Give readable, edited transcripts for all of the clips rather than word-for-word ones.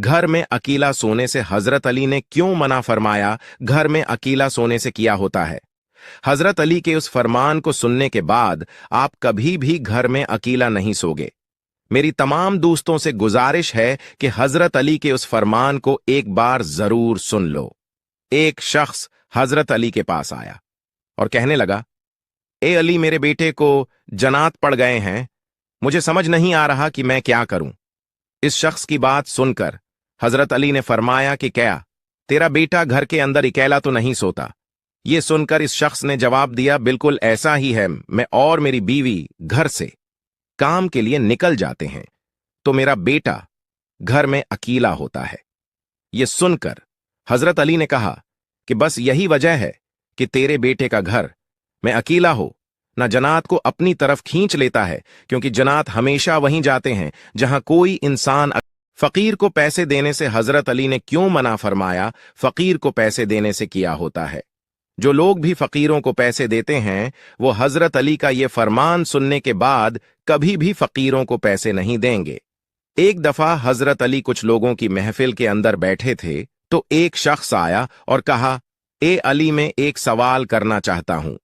घर में अकेला सोने से हजरत अली ने क्यों मना फरमाया? घर में अकेला सोने से किया होता है। हजरत अली के उस फरमान को सुनने के बाद आप कभी भी घर में अकेला नहीं सोगे। मेरी तमाम दोस्तों से गुजारिश है कि हजरत अली के उस फरमान को एक बार जरूर सुन लो। एक शख्स हजरत अली के पास आया और कहने लगा, ए अली, मेरे बेटे को जनात पड़ गए हैं, मुझे समझ नहीं आ रहा कि मैं क्या करूं। इस शख्स की बात सुनकर हजरत अली ने फरमाया कि क्या तेरा बेटा घर के अंदर अकेला तो नहीं सोता? ये सुनकर इस शख्स ने जवाब दिया, बिल्कुल ऐसा ही है, मैं और मेरी बीवी घर से काम के लिए निकल जाते हैं, तो मेरा बेटा घर में अकेला होता है। ये सुनकर हजरत अली ने कहा कि बस यही वजह है कि तेरे बेटे का घर में अकेला हो ना जनात को अपनी तरफ खींच लेता है, क्योंकि जनात हमेशा वहीं जाते हैं जहां कोई इंसान। फकीर को पैसे देने से हजरत अली ने क्यों मना फरमाया? फकीर को पैसे देने से किया होता है। जो लोग भी फकीरों को पैसे देते हैं वो हजरत अली का ये फरमान सुनने के बाद कभी भी फकीरों को पैसे नहीं देंगे। एक दफा हजरत अली कुछ लोगों की महफिल के अंदर बैठे थे तो एक शख्स आया और कहा, ए अली, मैं एक सवाल करना चाहता हूं।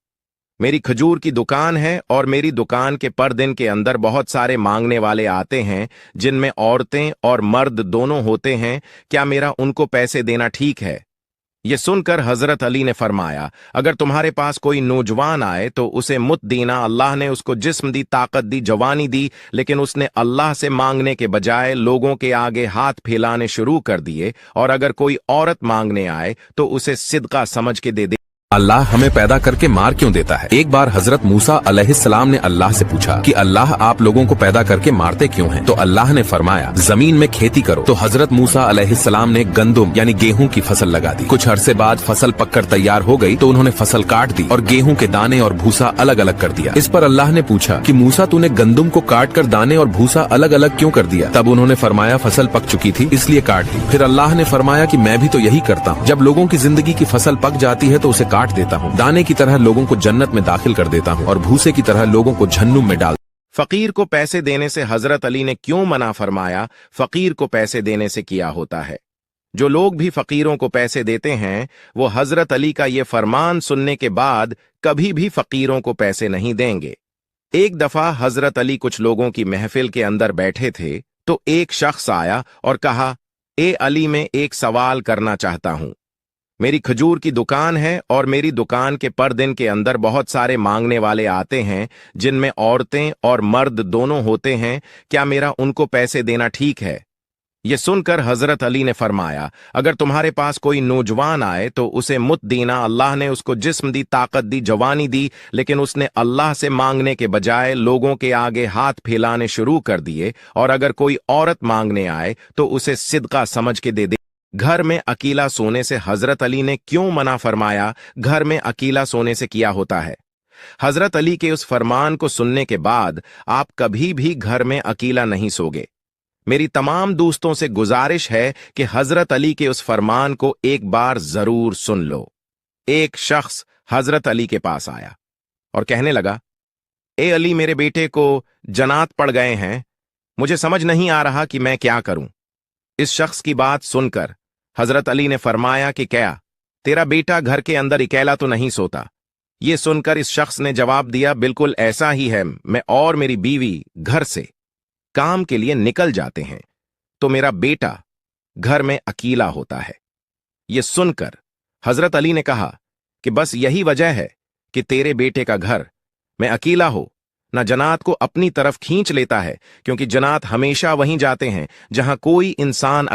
मेरी खजूर की दुकान है और मेरी दुकान के पर दिन के अंदर बहुत सारे मांगने वाले आते हैं, जिनमें औरतें और मर्द दोनों होते हैं। क्या मेरा उनको पैसे देना ठीक है? ये सुनकर हजरत अली ने फरमाया, अगर तुम्हारे पास कोई नौजवान आए तो उसे मुत देना। अल्लाह ने उसको जिस्म दी, ताकत दी, जवानी दी, लेकिन उसने अल्लाह से मांगने के बजाय लोगों के आगे हाथ फैलाने शुरू कर दिए। और अगर कोई औरत मांगने आए तो उसे सिदका समझ के दे दे। अल्लाह हमें पैदा करके मार क्यों देता है? एक बार हजरत मूसा अलैहिस्सलाम ने अल्लाह से पूछा कि अल्लाह, आप लोगों को पैदा करके मारते क्यों हैं? तो अल्लाह ने फरमाया, जमीन में खेती करो। तो हजरत मूसा अलैहिस्सलाम ने गंदुम यानी गेहूं की फसल लगा दी। कुछ अरसे बाद फसल पककर तैयार हो गई तो उन्होंने फसल काट दी और गेहूं के दाने और भूसा अलग अलग कर दिया। इस पर अल्लाह ने पूछा कि मूसा, तूने गंदुम को काट कर दाने और भूसा अलग अलग क्यों कर दिया? तब उन्होंने फरमाया, फसल पक चुकी थी इसलिए काट दी। फिर अल्लाह ने फरमाया कि मैं भी तो यही करता हूँ, जब लोगों की जिंदगी की फसल पक जाती है तो उसे काट देता हूँ। दाने की तरह लोगों को जन्नत में दाखिल कर देता हूँ और भूसे की तरह लोगों को जहन्नुम में डाल। फकीर को पैसे देने से हजरत अली ने क्यों मना फरमाया? फकीर को पैसे देने से किया होता है। जो लोग भी फकीरों को पैसे देते हैं वो हजरत अली का ये फरमान सुनने के बाद कभी भी फकीरों को पैसे नहीं देंगे। एक दफा हजरत अली कुछ लोगों की महफिल के अंदर बैठे थे तो एक शख्स आया और कहा, ए अली, मैं एक सवाल करना चाहता हूं। मेरी खजूर की दुकान है और मेरी दुकान के पर दिन के अंदर बहुत सारे मांगने वाले आते हैं, जिनमें औरतें और मर्द दोनों होते हैं। क्या मेरा उनको पैसे देना ठीक है? ये सुनकर हजरत अली ने फरमाया, अगर तुम्हारे पास कोई नौजवान आए तो उसे मुत देना। अल्लाह ने उसको जिस्म दी, ताकत दी, जवानी दी, लेकिन उसने अल्लाह से मांगने के बजाय लोगों के आगे हाथ फैलाने शुरू कर दिए। और अगर कोई औरत मांगने आए तो उसे सिदका समझ के दे दे। घर में अकेला सोने से हजरत अली ने क्यों मना फरमाया? घर में अकेला सोने से किया होता है। हजरत अली के उस फरमान को सुनने के बाद आप कभी भी घर में अकेला नहीं सोगे। मेरी तमाम दोस्तों से गुजारिश है कि हजरत अली के उस फरमान को एक बार जरूर सुन लो। एक शख्स हजरत अली के पास आया और कहने लगा, ए अली, मेरे बेटे को जनात पड़ गए हैं, मुझे समझ नहीं आ रहा कि मैं क्या करूं। इस शख्स की बात सुनकर हजरत अली ने फरमाया कि क्या तेरा बेटा घर के अंदर अकेला तो नहीं सोता? ये सुनकर इस शख्स ने जवाब दिया, बिल्कुल ऐसा ही है, मैं और मेरी बीवी घर से काम के लिए निकल जाते हैं, तो मेरा बेटा घर में अकेला होता है। ये सुनकर हजरत अली ने कहा कि बस यही वजह है कि तेरे बेटे का घर में अकेला हो ना जनात को अपनी तरफ खींच लेता है, क्योंकि जनात हमेशा वहीं जाते हैं जहां कोई इंसान